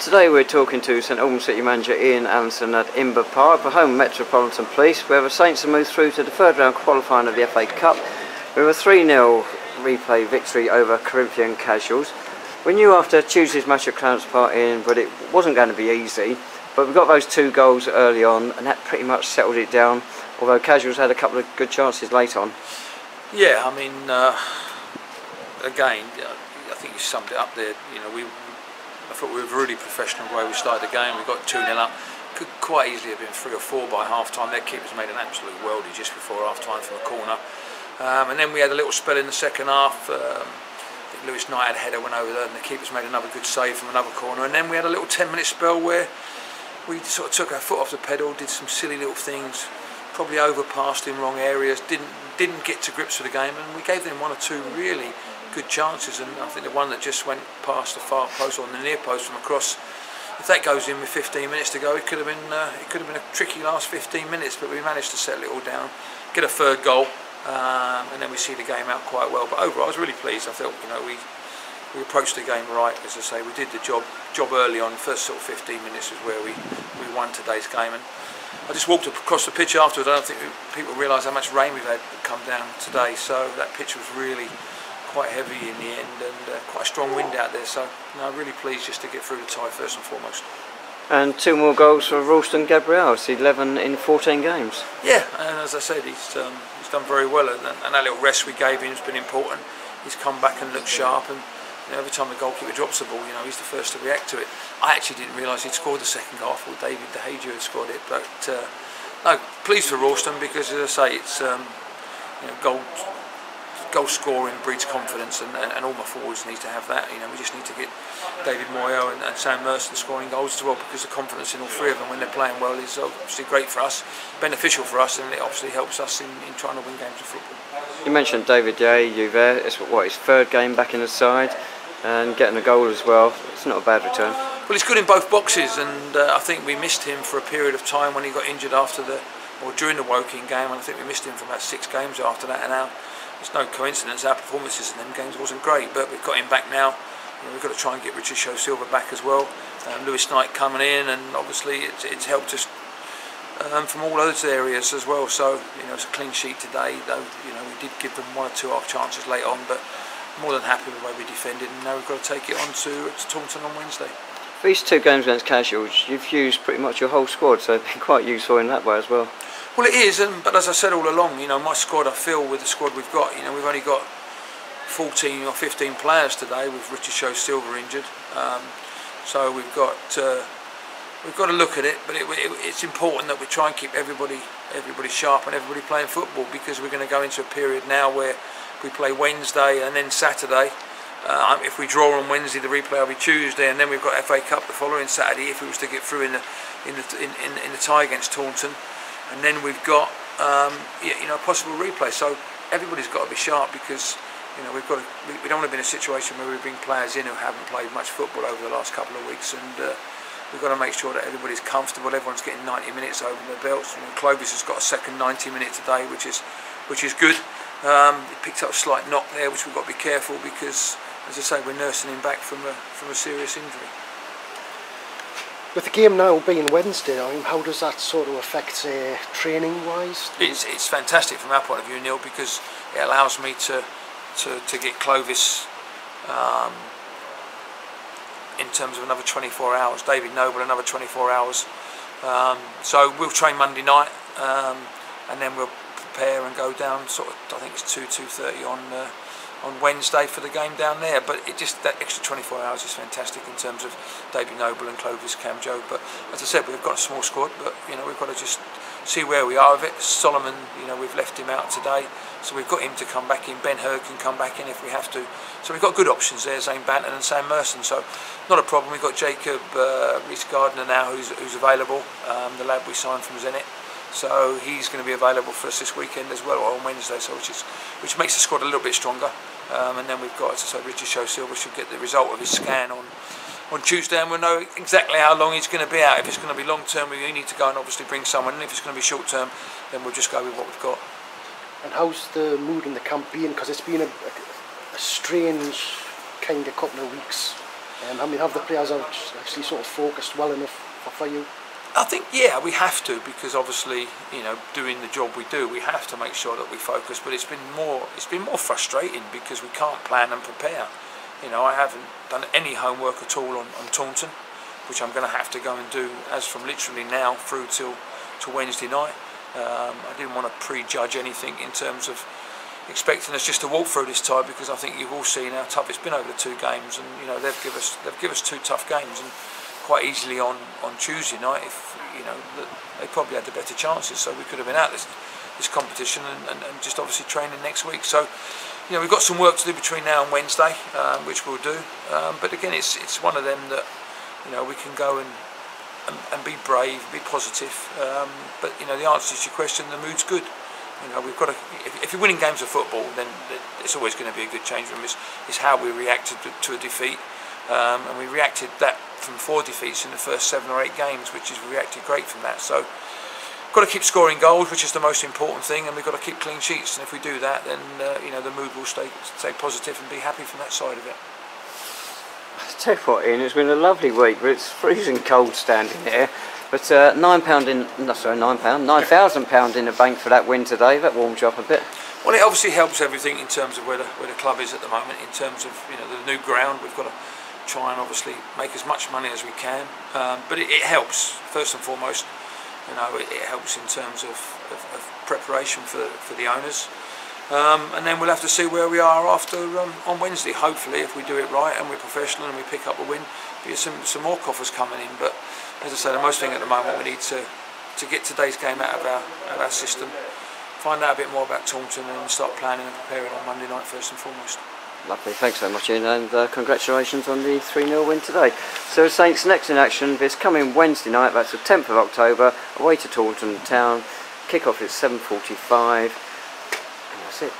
Today we're talking to St Albans City manager Ian Allinson at Imber Park for home Metropolitan Police, where the Saints have moved through to the third round qualifying of the FA Cup with a 3-0 replay victory over Corinthian Casuals. We knew after Tuesday's match at Clarence Park in, but it wasn't going to be easy, but we got those 2 goals early on and that pretty much settled it down, although Casuals had a couple of good chances late on. Yeah, I mean, again, I think you summed it up there. You know, I thought we were really professional the way we started the game. We got 2-0 up. Could quite easily have been 3 or 4 by half time. Their keepers made an absolute worldie just before half time from a corner. And then we had a little spell in the second half. I think Lewis Knight had a header, went over there, and the keepers made another good save from another corner. And then we had a little 10-minute spell where we sort of took our foot off the pedal, did some silly little things, probably overpassed in wrong areas, didn't get to grips with the game, and we gave them 1 or 2 really good chances. And I think the one that just went past the far post or the near post from across, if that goes in with 15 minutes to go, it could have been a tricky last 15 minutes. But we managed to settle it all down, get a 3rd goal, and then we see the game out quite well. But overall, I was really pleased. I felt, you know, we approached the game right. As I say, we did the job early on. The first sort of 15 minutes was where we won today's game. And I just walked across the pitch afterwards. I don't think people realise how much rain we've had come down today. So that pitch was really quite heavy in the end, and quite a strong wind out there. So I'm really pleased just to get through the tie first and foremost. And 2 more goals for Ralston Gabriel. It's 11 in 14 games. Yeah, and as I said, he's done very well, and that little rest we gave him has been important. He's come back and looked sharp, and you know, every time the goalkeeper drops the ball, you know, he's the first to react to it. I actually didn't realise he'd scored the second goal. I thought David De Gea had scored it, but no, pleased for Ralston, because as I say, it's you know, goal scoring breeds confidence, and all my forwards need to have that. You know, we just need to get David Moyo and Sam Merston scoring goals as well, because the confidence in all 3 of them when they're playing well is obviously great for us, beneficial for us, and it obviously helps us in trying to win games of football. You mentioned David De Gea there. It's his 3rd game back in the side, and getting a goal as well. It's not a bad return. Well, he's good in both boxes, and I think we missed him for a period of time when he got injured during the Woking game, and I think we missed him for about 6 games after that. And now it's no coincidence our performances in them games wasn't great, but we've got him back now. You know, we've got to try and get Richard Silva back as well. Lewis Knight coming in, and obviously it's helped us from all those areas as well. So you know, it's a clean sheet today, though. You know, we did give them 1 or 2 half chances late on, but more than happy with the way we defended, and now we've got to take it on to Taunton on Wednesday. These 2 games against Casuals, you've used pretty much your whole squad, so it's been quite useful in that way as well. Well, it is, but as I said all along, you know, my squad, I feel with the squad we've got, you know, we've only got 14 or 15 players today with Richard Silva injured, so we've got to look at it. But it's important that we try and keep everybody sharp and everybody playing football, because we're going to go into a period now where we play Wednesday and then Saturday. If we draw on Wednesday, the replay will be Tuesday, and then we've got FA Cup the following Saturday if we was to get through in the tie against Taunton. And then we've got you know, a possible replay. So everybody's got to be sharp, because you know, we don't want to be in a situation where we bring players in who haven't played much football over the last couple of weeks, and we've got to make sure that everybody's comfortable. Everyone's getting 90 minutes over their belts. You know, Clovis has got a second 90 minute today, which is good. He picked up a slight knock there, which we've got to be careful, because, as I say, we're nursing him back from a serious injury. With the game now being Wednesday, I mean, how does that sort of affect training-wise? It's fantastic from our point of view, Neil, because it allows me to get Clovis in terms of another 24 hours. David Noble another 24 hours. So we'll train Monday night, and then we'll prepare and go down. Sort of, I think it's 2:30 on Wednesday for the game down there. But that extra 24 hours is fantastic in terms of David Noble and Clovis Camjo. But as I said, we've got a small squad, but you know, we've got to just see where we are with it. Solomon, you know, we've left him out today, so we've got him to come back in. Ben Hurd can come back in if we have to. So we've got good options there, Zane Banton and Sam Merston. So not a problem. We've got Jacob Reese Gardner now, who's available, the lad we signed from Zenit. So he's going to be available for us this weekend as well, or on Wednesday. So which makes the squad a little bit stronger. And then we've got, as I say, Richard Silva should get the result of his scan on Tuesday, and we'll know exactly how long he's going to be out. If it's going to be long term, we need to go and obviously bring someone, and if it's going to be short term, then we'll just go with what we've got. And how's the mood in the camp been? Because it's been a strange kind of couple of weeks. I mean, have the players actually sort of focused well enough for you? I think, yeah, we have to, because obviously, you know, doing the job we do, we have to make sure that we focus. But it's been more frustrating because we can't plan and prepare. You know, I haven't done any homework at all on Taunton, which I'm going to have to go and do as from literally now through till Wednesday night. I didn't want to prejudge anything in terms of expecting us just to walk through this tie, because I think you've all seen how tough it's been over the 2 games, and you know they've given us 2 tough games, and quite easily on Tuesday night, if you know, they probably had the better chances, so we could have been out this competition and just obviously training next week. So you know, we've got some work to do between now and Wednesday, which we'll do. But again, it's one of them that, you know, we can go and be brave, be positive. But you know, the answer to your question, the mood's good. You know, we've got to. If you're winning games of football, then it's always going to be a good change room. It's how we reacted to a defeat, and we reacted that from 4 defeats in the first 7 or 8 games, which is we reacted great from that. So, got to keep scoring goals, which is the most important thing, and we've got to keep clean sheets. And if we do that, then you know, the mood will stay positive and be happy from that side of it. I tell you what, Ian, it's been a lovely week, but it's freezing cold standing here. But £9,000 in the bank for that win today. That warms you up a bit. Well, it obviously helps everything in terms of where the club is at the moment. In terms of, you know, the new ground, we've got to try and obviously make as much money as we can. But it helps first and foremost. You know, it helps in terms of preparation for the owners. And then we'll have to see where we are after on Wednesday. Hopefully, if we do it right and we're professional and we pick up a win, there'll be some more coffers coming in. But as I say, the most thing at the moment, we need to get today's game out of our system, find out a bit more about Taunton, and start planning and preparing on Monday night first and foremost. Lovely, thanks so much, Ian, and congratulations on the 3-0 win today. So Saints next in action this coming Wednesday night, that's the 10th of October, away to Taunton Town. Kick-off is 7:45, and that's it.